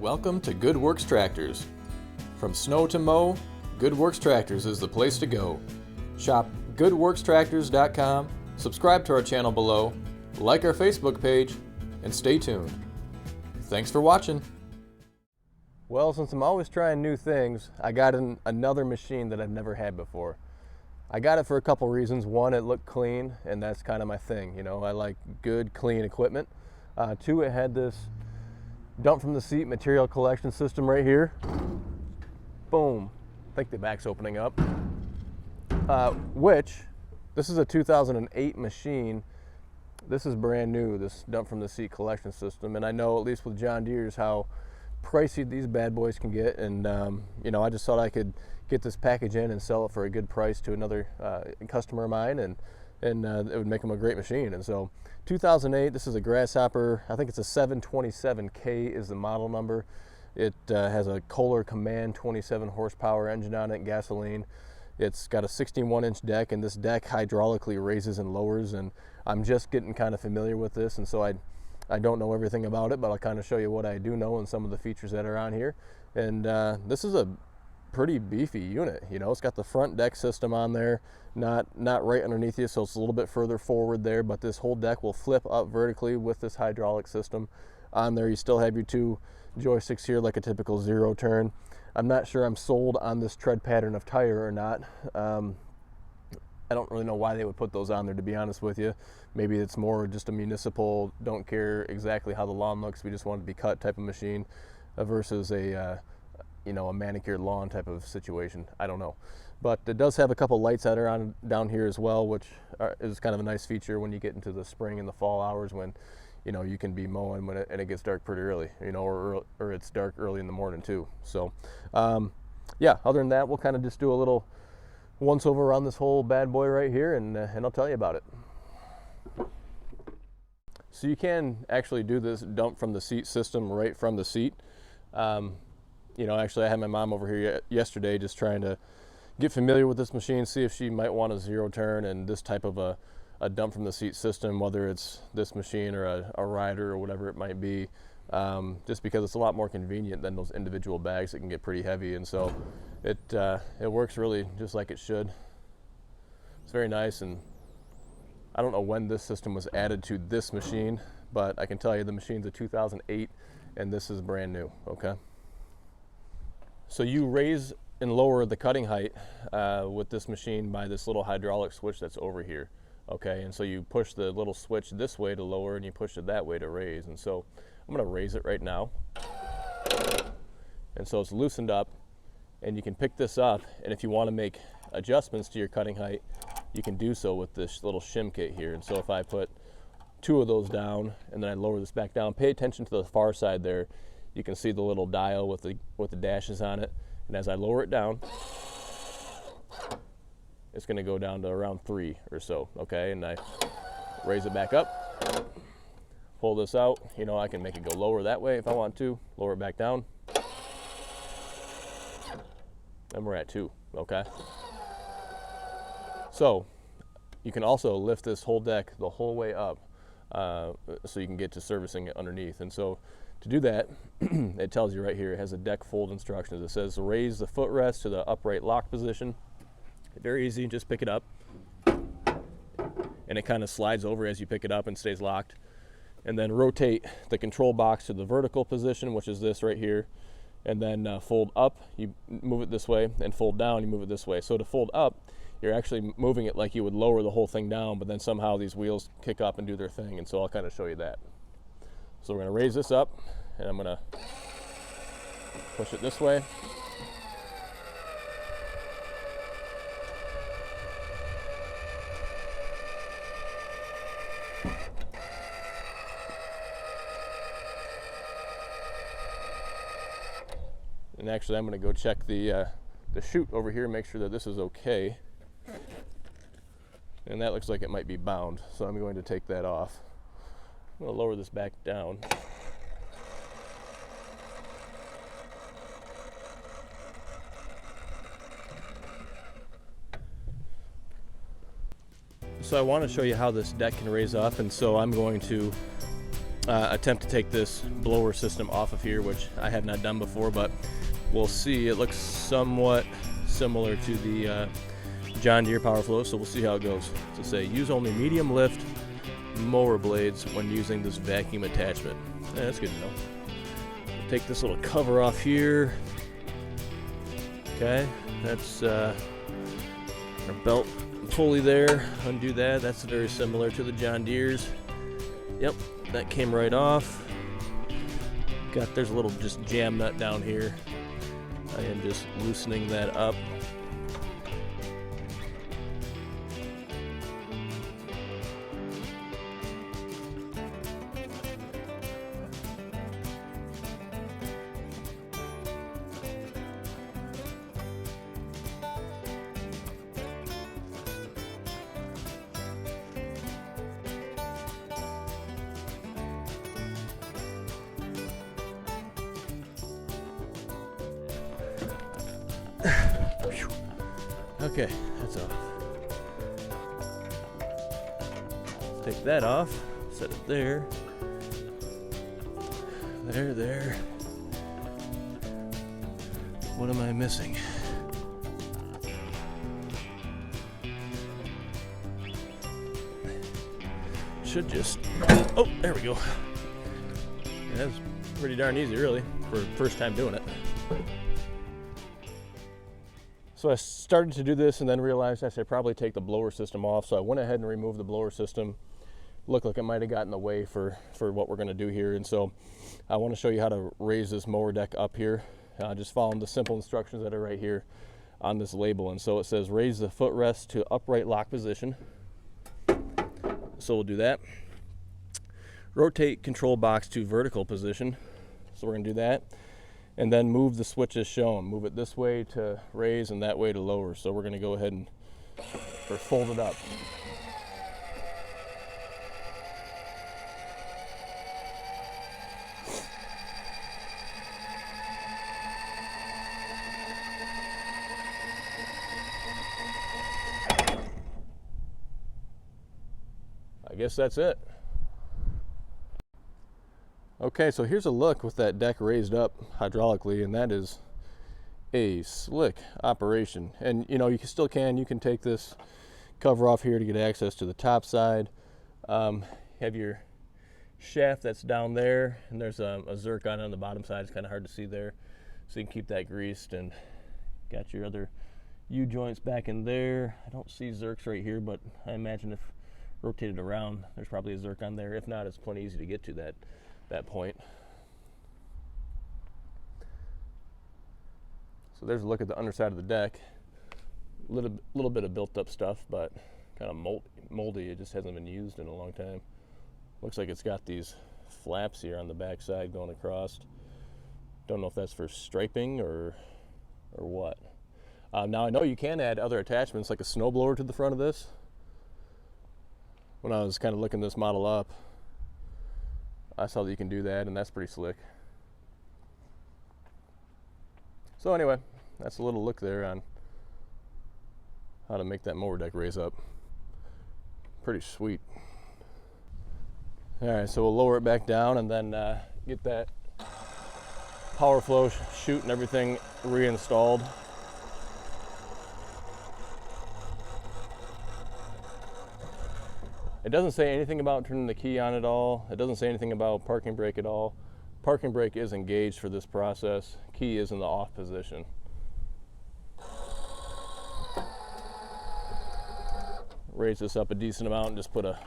Welcome to Good Works Tractors. From snow to mow, Good Works Tractors is the place to go. Shop goodworkstractors.com, subscribe to our channel below, like our Facebook page, and stay tuned. Thanks for watching. Well, since I'm always trying new things, I got another machine that I've never had before. I got it for a couple reasons. One, it looked clean, and that's kind of my thing. You know, I like good, clean equipment. Two, it had this dump from the seat material collection system right here. Boom. I think the back's opening up. This is a 2008 machine. This is brand new, this dump from the seat collection system. And I know, at least with John Deere's, how pricey these bad boys can get. And, you know, I just thought I could get this package in and sell it for a good price to another customer of mine. And it would make them a great machine. And so 2008, this is a Grasshopper, I think it's a 727k is the model number. It has a Kohler Command 27 horsepower engine on it, gasoline. It's got a 61-inch deck, and this deck hydraulically raises and lowers, and I'm just getting kind of familiar with this, and so I don't know everything about it, but I'll kind of show you what I do know and some of the features that are on here. And this is a pretty beefy unit. You know, it's got the front deck system on there, not right underneath you, so it's a little bit further forward there, but this whole deck will flip up vertically with this hydraulic system on there. You still have your two joysticks here like a typical zero turn. I'm not sure I'm sold on this tread pattern of tire or not. I don't really know why they would put those on there, to be honest with you. Maybe it's more just a municipal, don't care exactly how the lawn looks, we just want it to be cut type of machine versus a you know, a manicured lawn type of situation. I don't know. But it does have a couple lights that are on down here as well, which is kind of a nice feature when you get into the spring and the fall hours when, you know, you can be mowing and it gets dark pretty early, you know, or it's dark early in the morning too. So, yeah, other than that, we'll kind of just do a little once over on this whole bad boy right here, and I'll tell you about it. So you can actually do this dump from the seat system right from the seat. You know, actually I had my mom over here yesterday just trying to get familiar with this machine, see if she might want a zero turn and this type of a dump from the seat system, whether it's this machine or a rider or whatever it might be, just because it's a lot more convenient than those individual bags that can get pretty heavy. And so it works really just like it should. It's very nice, and I don't know when this system was added to this machine, but I can tell you the machine's a 2008 and this is brand new, okay? So you raise and lower the cutting height with this machine by this little hydraulic switch that's over here, okay? And so you push the little switch this way to lower and you push it that way to raise. And so I'm gonna raise it right now. And so it's loosened up, and you can pick this up, and if you wanna make adjustments to your cutting height, you can do so with this little shim kit here. And so if I put two of those down and then I lower this back down, pay attention to the far side there. You can see the little dial with the dashes on it, and as I lower it down, it's going to go down to around 3 or so, okay? And I raise it back up, pull this out. You know, I can make it go lower that way if I want to, lower it back down, and we're at 2, okay? So you can also lift this whole deck the whole way up so you can get to servicing it underneath. And so to do that, it tells you right here, it has a deck fold instructions. It says raise the footrest to the upright lock position. Very easy, just pick it up. And it kind of slides over as you pick it up and stays locked. And then rotate the control box to the vertical position, which is this right here. And then fold up, you move it this way, and fold down, you move it this way. So to fold up, you're actually moving it like you would lower the whole thing down, but then somehow these wheels kick up and do their thing. And so I'll kind of show you that. So we're going to raise this up, and I'm going to push it this way. And actually I'm going to go check the chute over here, make sure that this is okay. And that looks like it might be bound, so I'm going to take that off. I'm going to lower this back down. So I want to show you how this deck can raise up, and so I'm going to attempt to take this blower system off of here, which I have not done before, but we'll see. It looks somewhat similar to the John Deere Power Flow, so we'll see how it goes. To say, use only medium lift mower blades when using this vacuum attachment. Yeah, that's good to know. Take this little cover off here. Okay, that's our belt pulley there. Undo that. That's very similar to the John Deere's. Yep, that came right off. There's a little just jam nut down here. I am just loosening that up. Okay, that's off. Take that off, set it there. There. What am I missing? Should just, oh, there we go. Yeah, that's pretty darn easy, really, for first time doing it. So I started to do this and then realized I should probably take the blower system off. So I went ahead and removed the blower system. Looked like it might have gotten in the way for what we're gonna do here. And so I wanna show you how to raise this mower deck up here. Just following the simple instructions that are right here on this label. And so it says raise the footrest to upright lock position. So we'll do that. Rotate control box to vertical position. So we're gonna do that. And then move the switch as shown. Move it this way to raise and that way to lower. So we're gonna go ahead and fold it up. I guess that's it. Okay, so here's a look with that deck raised up hydraulically, and that is a slick operation. And you know, you can take this cover off here to get access to the top side. Have your shaft that's down there, and there's a zircon on the bottom side. It's kind of hard to see there, so you can keep that greased. And got your other U-joints back in there. I don't see zircs right here, but I imagine if rotated around, there's probably a zircon there. If not, it's plenty easy to get to that point. So there's a look at the underside of the deck. Little bit of built up stuff, but kind of moldy. It just hasn't been used in a long time. Looks like it's got these flaps here on the back side going across. Don't know if that's for striping or what. Now I know you can add other attachments like a snowblower to the front of this. When I was kind of looking this model up, I saw that you can do that, and that's pretty slick. So anyway, that's a little look there on how to make that mower deck raise up. Pretty sweet. All right, so we'll lower it back down and then get that power flow chute and everything reinstalled. It doesn't say anything about turning the key on at all. It doesn't say anything about parking brake at all. Parking brake is engaged for this process. Key is in the off position. Raise this up a decent amount and just put a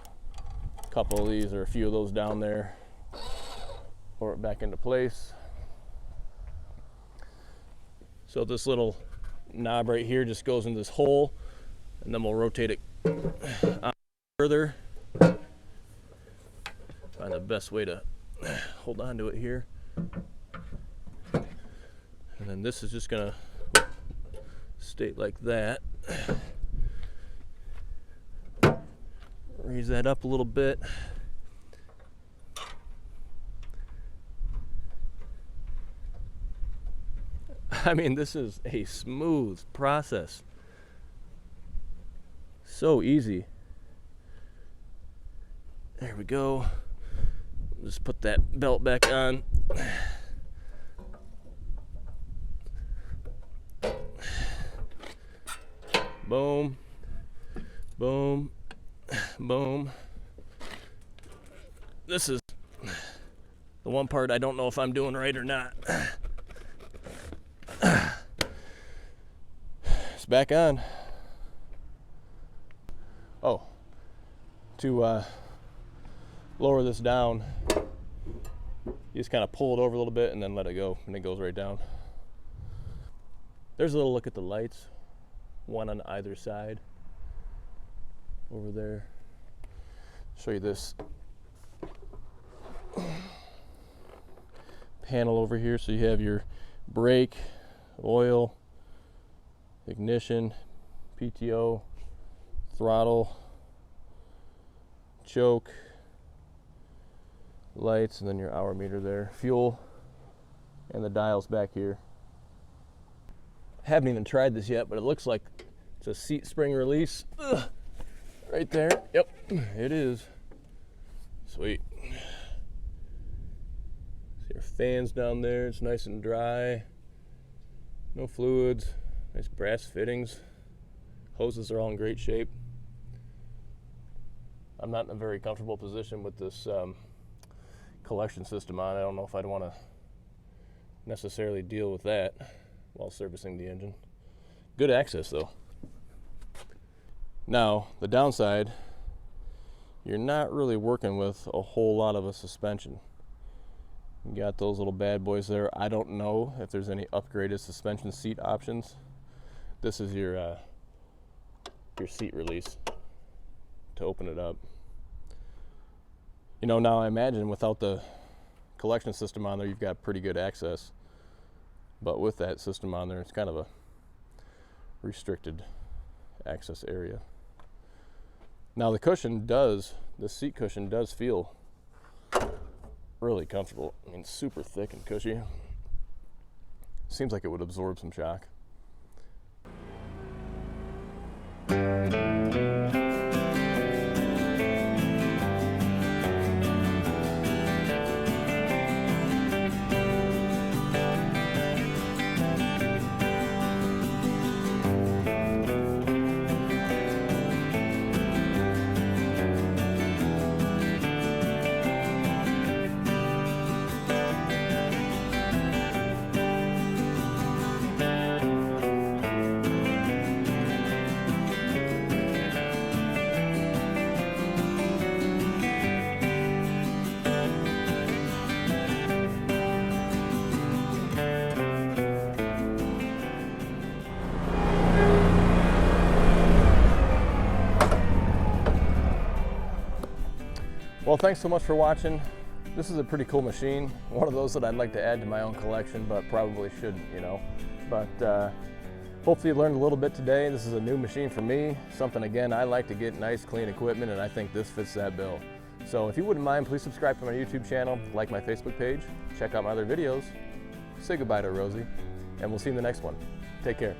couple of these or a few of those down there. Lower it back into place. So this little knob right here just goes into this hole, and then we'll rotate it on further. Find the best way to hold on to it here. And then this is just gonna stay like that. Raise that up a little bit. I mean, this is a smooth process. So easy. There we go. Just put that belt back on. Boom, boom, boom. This is the one part I don't know if I'm doing right or not. It's back on. Oh, to lower this down, you just kind of pull it over a little bit and then let it go, and it goes right down. There's a little look at the lights, one on either side over there. Show you this panel over here. So you have your brake, oil, ignition, PTO, throttle, choke, lights, and then your hour meter there, fuel, and the dials back here. Haven't even tried this yet, but it looks like it's a seat spring release. Ugh. Right there. Yep, it is. Sweet. See our fans down there. It's nice and dry. No fluids. Nice brass fittings. Hoses are all in great shape. I'm not in a very comfortable position with this collection system on. I don't know if I'd want to necessarily deal with that while servicing the engine. Good access though. Now, the downside, you're not really working with a whole lot of a suspension. You got those little bad boys there. I don't know if there's any upgraded suspension seat options. This is your seat release to open it up. You know, now I imagine without the collection system on there, you've got pretty good access. But with that system on there, it's kind of a restricted access area. Now the cushion does, the seat cushion does feel really comfortable. I mean, super thick and cushy. Seems like it would absorb some shock. Well, thanks so much for watching. This is a pretty cool machine. One of those that I'd like to add to my own collection, but probably shouldn't, you know. But hopefully you learned a little bit today. This is a new machine for me. Something, again, I like to get nice, clean equipment, and I think this fits that bill. So if you wouldn't mind, please subscribe to my YouTube channel, like my Facebook page, check out my other videos. Say goodbye to Rosie, and we'll see you in the next one. Take care.